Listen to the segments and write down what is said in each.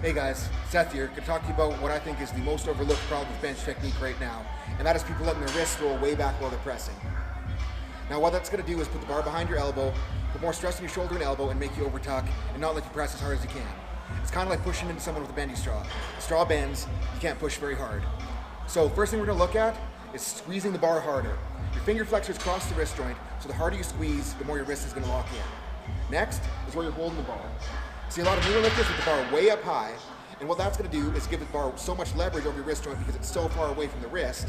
Hey guys, Seth here. Going to talk to you about what I think is the most overlooked problem with bench technique right now, and that is people letting their wrists roll way back while they're pressing. Now what that's going to do is put the bar behind your elbow, put more stress on your shoulder and elbow, and make you overtuck and not let you press as hard as you can. It's kind of like pushing into someone with a bendy straw. The straw bends, you can't push very hard. So first thing we're going to look at is squeezing the bar harder. Your finger flexors cross the wrist joint, so the harder you squeeze, the more your wrist is going to lock in. Next is where you're holding the bar. See a lot of newer lifters with the bar way up high, and what that's going to do is give the bar so much leverage over your wrist joint because it's so far away from the wrist,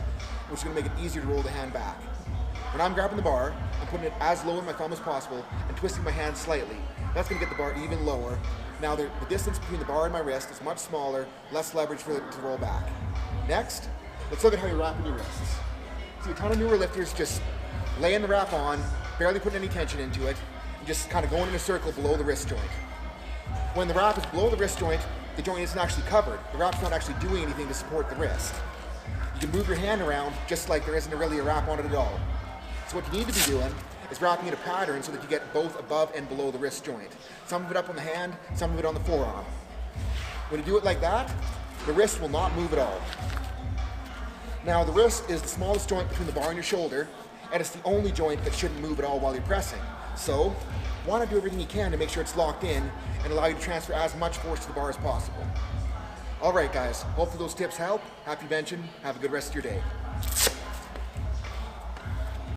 which is going to make it easier to roll the hand back. When I'm grabbing the bar, I'm putting it as low in my thumb as possible and twisting my hand slightly. That's going to get the bar even lower. Now the distance between the bar and my wrist is much smaller, less leverage for it to roll back. Next, let's look at how you're wrapping your wrists. See a ton of newer lifters just laying the wrap on, barely putting any tension into it, and just kind of going in a circle below the wrist joint. When the wrap is below the wrist joint, the joint isn't actually covered. The wrap's not actually doing anything to support the wrist. You can move your hand around just like there isn't really a wrap on it at all. So what you need to be doing is wrapping in a pattern so that you get both above and below the wrist joint. Some of it up on the hand, some of it on the forearm. When you do it like that, the wrist will not move at all. Now the wrist is the smallest joint between the bar and your shoulder, and it's the only joint that shouldn't move at all while you're pressing. So, want to do everything you can to make sure it's locked in and allow you to transfer as much force to the bar as possible. Alright guys, hopefully those tips help. Happy benching, have a good rest of your day.